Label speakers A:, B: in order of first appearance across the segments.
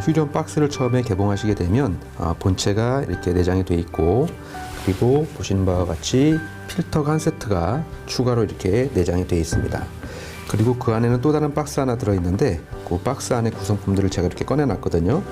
A: 휴대용 박스를 처음에 개봉하시게 되면 본체가 이렇게 내장이 되어 있고, 그리고 보시는 바와 같이 필터가 한 세트가 추가로 이렇게 내장이 되어 있습니다. 그리고 그 안에는 또 다른 박스 하나 들어있는데, 그 박스 안에 구성품들을 제가 이렇게 꺼내놨거든요.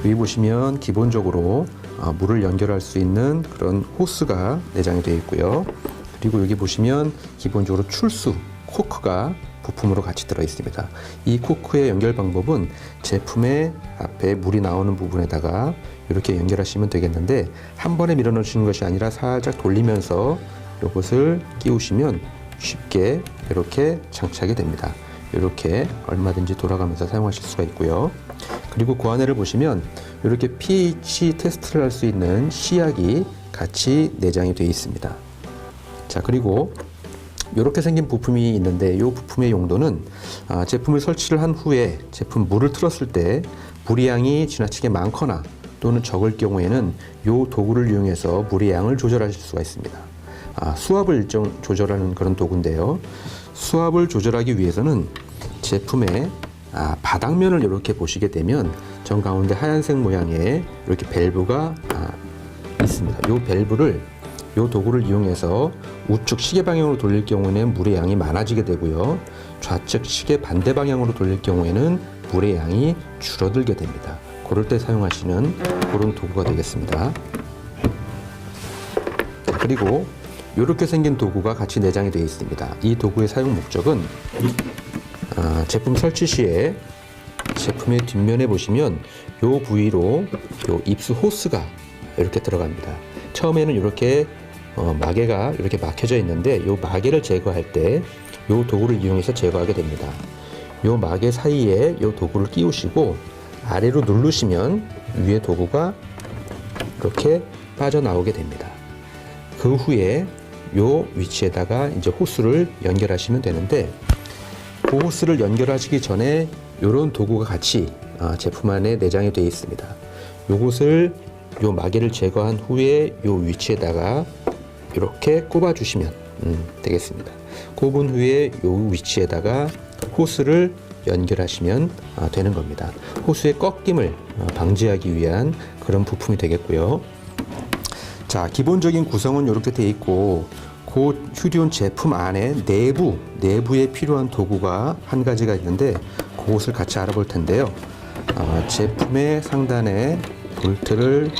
A: 여기 보시면 기본적으로 물을 연결할 수 있는 그런 호스가 내장이 되어 있고요. 그리고 여기 보시면 기본적으로 출수 코크가 부품으로 같이 들어 있습니다. 이 코크의 연결 방법은 제품의 앞에 물이 나오는 부분에다가 이렇게 연결하시면 되겠는데, 한 번에 밀어 넣으시는 것이 아니라 살짝 돌리면서 이것을 끼우시면 쉽게 이렇게 장착이 됩니다. 이렇게 얼마든지 돌아가면서 사용하실 수가 있고요. 그리고 그 안에를 보시면 이렇게 pH 테스트를 할 수 있는 시약이 같이 내장이 되어 있습니다. 자, 그리고 이렇게 생긴 부품이 있는데, 이 부품의 용도는 제품을 설치를 한 후에 제품 물을 틀었을 때 물의 양이 지나치게 많거나 또는 적을 경우에는 이 도구를 이용해서 물의 양을 조절하실 수가 있습니다. 수압을 조절하는 그런 도구인데요. 수압을 조절하기 위해서는 제품의 바닥면을 이렇게 보시게 되면 정 가운데 하얀색 모양의 이렇게 밸브가 있습니다. 이 밸브를 이 도구를 이용해서 우측 시계 방향으로 돌릴 경우에는 물의 양이 많아지게 되고요. 좌측 시계 반대 방향으로 돌릴 경우에는 물의 양이 줄어들게 됩니다. 그럴 때 사용하시는 그런 도구가 되겠습니다. 그리고 이렇게 생긴 도구가 같이 내장이 되어 있습니다. 이 도구의 사용 목적은 제품 설치 시에 제품의 뒷면에 보시면 이 부위로 이 입수 호스가 이렇게 들어갑니다. 처음에는 이렇게 마개가 이렇게 막혀져 있는데, 이 마개를 제거할 때 이 도구를 이용해서 제거하게 됩니다. 이 마개 사이에 이 도구를 끼우시고 아래로 누르시면 위에 도구가 이렇게 빠져나오게 됩니다. 그 후에 이 위치에다가 이제 호스를 연결하시면 되는데, 그 호스를 연결하시기 전에 이런 도구가 같이 제품 안에 내장이 되어 있습니다. 요것을 요 마개를 제거한 후에 요 위치에다가 이렇게 꼽아 주시면 되겠습니다. 꼽은 후에 요 위치에다가 호스를 연결하시면 되는 겁니다. 호스의 꺾임을 방지하기 위한 그런 부품이 되겠고요. 자, 기본적인 구성은 이렇게 되어 있고, 그 휴대용 제품 안에 내부에 필요한 도구가 한 가지가 있는데, 그것을 같이 알아볼 텐데요. 제품의 상단에 볼트를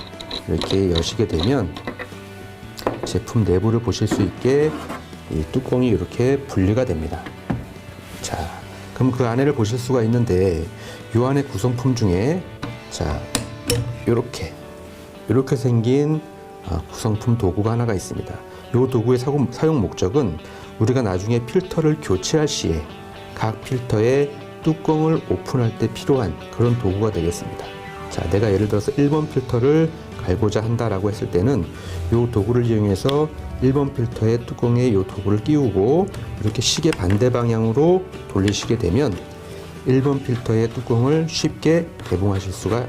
A: 이렇게 여시게 되면 제품 내부를 보실 수 있게 이 뚜껑이 이렇게 분리가 됩니다. 자, 그럼 그 안에를 보실 수가 있는데, 이 안에 구성품 중에 자, 이렇게 생긴 구성품 도구가 하나가 있습니다. 이 도구의 사용 목적은 우리가 나중에 필터를 교체할 시에 각 필터의 뚜껑을 오픈할 때 필요한 그런 도구가 되겠습니다. 자, 내가 예를 들어서 1번 필터를 갈고자 한다라고 했을 때는 이 도구를 이용해서 1번 필터의 뚜껑에 이 도구를 끼우고 이렇게 시계 반대 방향으로 돌리시게 되면 1번 필터의 뚜껑을 쉽게 개봉하실 수가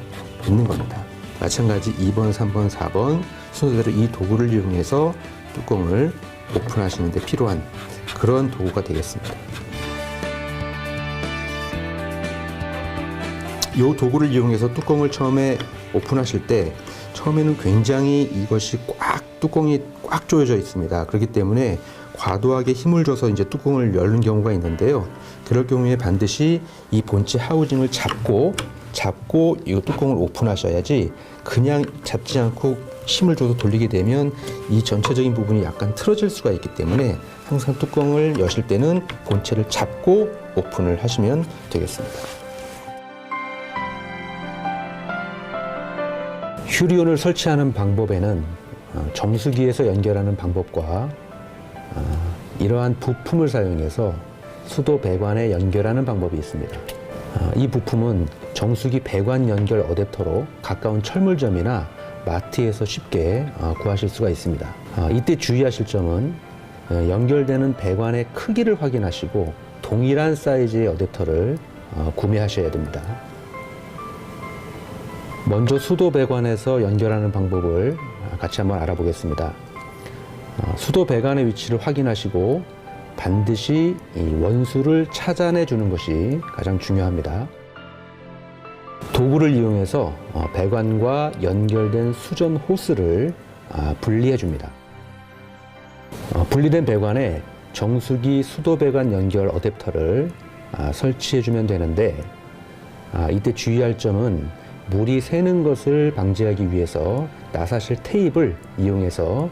A: 있는 겁니다. 마찬가지 2번, 3번, 4번 순서대로 이 도구를 이용해서 뚜껑을 오픈하시는 데 필요한 그런 도구가 되겠습니다. 이 도구를 이용해서 뚜껑을 처음에 오픈하실 때 처음에는 굉장히 이것이 뚜껑이 꽉 조여져 있습니다. 그렇기 때문에 과도하게 힘을 줘서 이제 뚜껑을 여는 경우가 있는데요. 그럴 경우에 반드시 이 본체 하우징을 잡고 이 뚜껑을 오픈하셔야지, 그냥 잡지 않고 힘을 줘서 돌리게 되면 이 전체적인 부분이 약간 틀어질 수가 있기 때문에 항상 뚜껑을 여실 때는 본체를 잡고 오픈을 하시면 되겠습니다. 휴리온을 설치하는 방법에는 정수기에서 연결하는 방법과 이러한 부품을 사용해서 수도 배관에 연결하는 방법이 있습니다. 이 부품은 정수기 배관 연결 어댑터로 가까운 철물점이나 마트에서 쉽게 구하실 수가 있습니다. 이때 주의하실 점은 연결되는 배관의 크기를 확인하시고 동일한 사이즈의 어댑터를 구매하셔야 됩니다. 먼저 수도 배관에서 연결하는 방법을 같이 한번 알아보겠습니다. 수도 배관의 위치를 확인하시고 반드시 이 원수를 찾아내 주는 것이 가장 중요합니다. 도구를 이용해서 배관과 연결된 수전 호스를 분리해 줍니다. 분리된 배관에 정수기 수도 배관 연결 어댑터를 설치해 주면 되는데, 이때 주의할 점은 물이 새는 것을 방지하기 위해서 나사실 테이프를 이용해서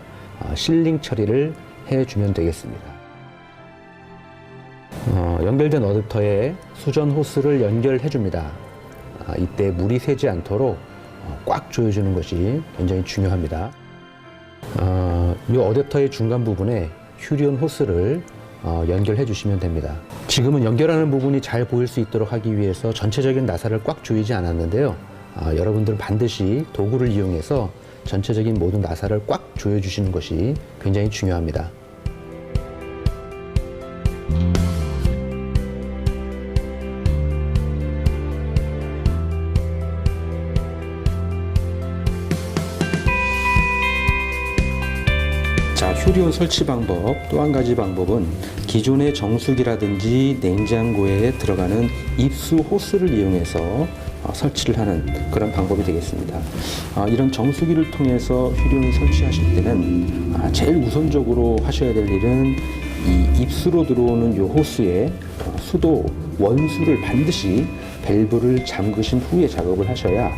A: 실링 처리를 해 주면 되겠습니다. 연결된 어댑터에 수전 호스를 연결해 줍니다. 이때 물이 새지 않도록 꽉 조여주는 것이 굉장히 중요합니다. 이 어댑터의 중간 부분에 휴리온 호스를 연결해 주시면 됩니다. 지금은 연결하는 부분이 잘 보일 수 있도록 하기 위해서 전체적인 나사를 꽉 조이지 않았는데요. 여러분들은 반드시 도구를 이용해서 전체적인 모든 나사를 꽉 조여 주시는 것이 굉장히 중요합니다. 휴리온 설치 방법, 또 한 가지 방법은 기존의 정수기라든지 냉장고에 들어가는 입수 호스를 이용해서 설치를 하는 그런 방법이 되겠습니다. 이런 정수기를 통해서 휴리온을 설치하실 때는 제일 우선적으로 하셔야 될 일은 이 입수로 들어오는 이 호스에 수도 원수를 반드시 밸브를 잠그신 후에 작업을 하셔야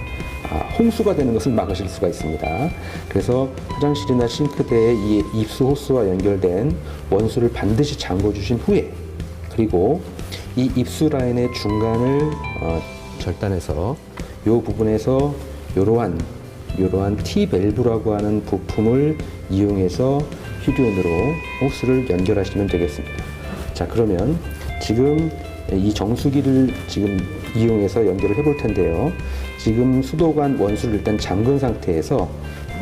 A: 홍수가 되는 것을 막으실 수가 있습니다. 그래서 화장실이나 싱크대에 이 입수 호스와 연결된 원수를 반드시 잠궈 주신 후에, 그리고 이 입수 라인의 중간을 절단해서 이 부분에서 이러한 T 밸브라고 하는 부품을 이용해서 휴리온으로 호스를 연결하시면 되겠습니다. 자, 그러면 지금 이 정수기를 지금 이용해서 연결을 해볼 텐데요. 지금 수도관 원수를 일단 잠근 상태에서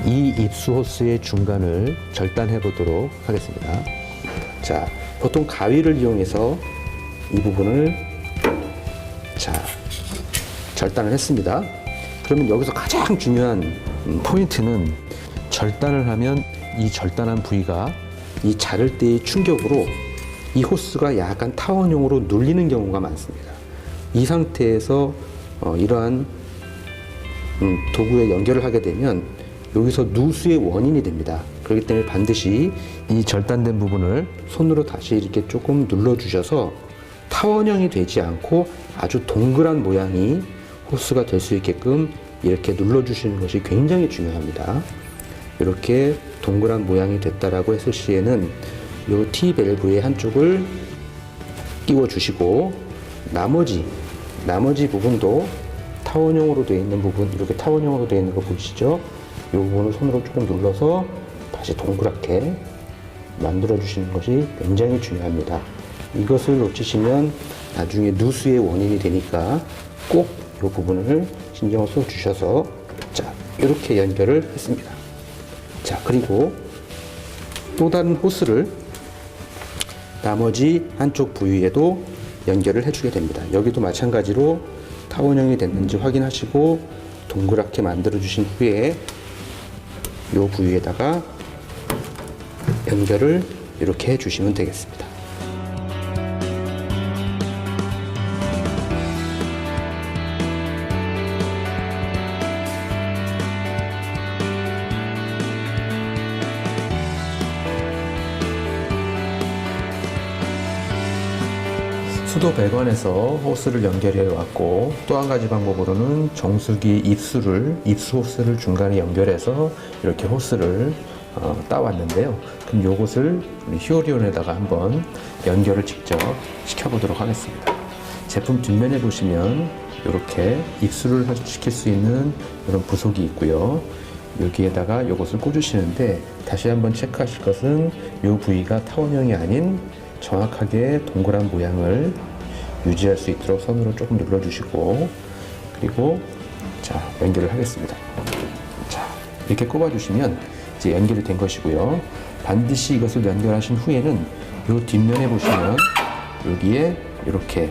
A: 이 입수 호스의 중간을 절단해 보도록 하겠습니다. 자, 보통 가위를 이용해서 이 부분을 절단을 했습니다. 그러면 여기서 가장 중요한 포인트는, 절단을 하면 이 절단한 부위가 이 자를 때의 충격으로 이 호스가 약간 타원형으로 눌리는 경우가 많습니다. 이 상태에서 이러한 도구에 연결을 하게 되면 여기서 누수의 원인이 됩니다. 그렇기 때문에 반드시 이 절단된 부분을 손으로 다시 이렇게 조금 눌러 주셔서 타원형이 되지 않고 아주 동그란 모양이 호스가 될 수 있게끔 이렇게 눌러 주시는 것이 굉장히 중요합니다. 이렇게 동그란 모양이 됐다라고 했을 시에는 이 T 밸브의 한쪽을 끼워 주시고 나머지 부분도 타원형으로 되어 있는 부분, 이렇게 타원형으로 되어 있는 거 보이시죠? 이 부분을 손으로 조금 눌러서 다시 동그랗게 만들어 주시는 것이 굉장히 중요합니다. 이것을 놓치시면 나중에 누수의 원인이 되니까 꼭 이 부분을 신경을 써 주셔서, 자, 이렇게 연결을 했습니다. 자, 그리고 또 다른 호스를 나머지 한쪽 부위에도 연결을 해주게 됩니다. 여기도 마찬가지로 타원형이 됐는지 확인하시고 동그랗게 만들어 주신 후에 이 부위에다가 연결을 이렇게 해주시면 되겠습니다. 수도 배관에서 호스를 연결해 왔고, 또 한 가지 방법으로는 정수기 입수 호스를 중간에 연결해서 이렇게 호스를 따왔는데요. 그럼 요것을 우리 휴리온에다가 한번 연결을 직접 시켜보도록 하겠습니다. 제품 뒷면에 보시면 이렇게 입수를 시킬 수 있는 이런 부속이 있고요. 여기에다가 요것을 꽂으시는데, 다시 한번 체크하실 것은 이 부위가 타원형이 아닌 정확하게 동그란 모양을 유지할 수 있도록 손으로 조금 눌러주시고, 그리고 자, 연결을 하겠습니다. 자, 이렇게 꼽아주시면 이제 연결이 된 것이고요. 반드시 이것을 연결하신 후에는 이 뒷면에 보시면 여기에 이렇게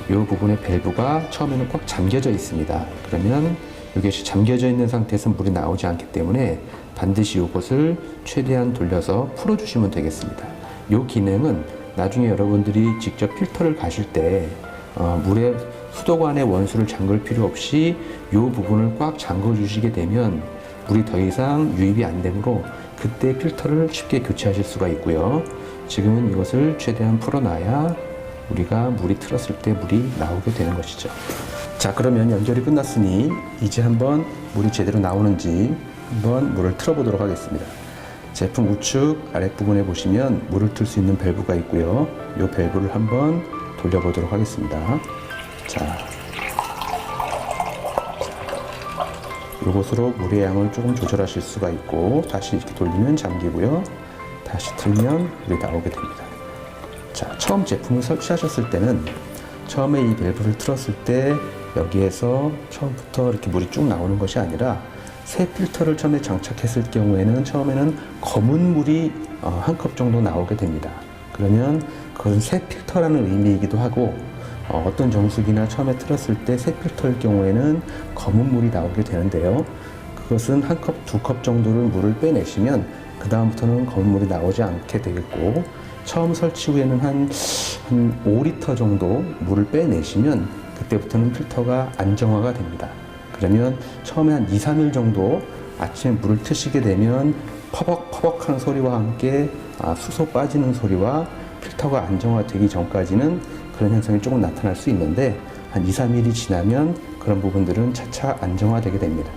A: 이 부분의 밸브가 처음에는 꽉 잠겨져 있습니다. 그러면 이것이 잠겨져 있는 상태에서 물이 나오지 않기 때문에 반드시 이것을 최대한 돌려서 풀어주시면 되겠습니다. 이 기능은 나중에 여러분들이 직접 필터를 가실 때 물에 수도관의 원수를 잠글 필요 없이 이 부분을 꽉 잠궈 주시게 되면 물이 더 이상 유입이 안 되므로 그때 필터를 쉽게 교체하실 수가 있고요. 지금은 이것을 최대한 풀어놔야 우리가 물이 틀었을 때 물이 나오게 되는 것이죠. 자, 그러면 연결이 끝났으니 이제 한번 물이 제대로 나오는지 한번 물을 틀어 보도록 하겠습니다. 제품 우측 아랫부분에 보시면 물을 틀 수 있는 밸브가 있고요. 이 밸브를 한번 돌려보도록 하겠습니다. 자, 이것으로 물의 양을 조금 조절하실 수가 있고 다시 이렇게 돌리면 잠기고요. 다시 틀면 물이 나오게 됩니다. 자, 처음 제품을 설치하셨을 때는 처음에 이 밸브를 틀었을 때 여기에서 처음부터 이렇게 물이 쭉 나오는 것이 아니라 새 필터를 처음에 장착했을 경우에는 처음에는 검은 물이 한 컵 정도 나오게 됩니다. 그러면 그것은 새 필터라는 의미이기도 하고 어떤 정수기나 처음에 틀었을 때 새 필터일 경우에는 검은 물이 나오게 되는데요. 그것은 한 컵, 두 컵 정도를 물을 빼내시면 그 다음부터는 검은 물이 나오지 않게 되겠고 처음 설치 후에는 한 5리터 정도 물을 빼내시면 그때부터는 필터가 안정화가 됩니다. 그러면 처음에 한 2, 3일 정도 아침에 물을 트시게 되면 퍼벅퍼벅 하는 소리와 함께 수소 빠지는 소리와 필터가 안정화되기 전까지는 그런 현상이 조금 나타날 수 있는데 한 2, 3일이 지나면 그런 부분들은 차차 안정화되게 됩니다.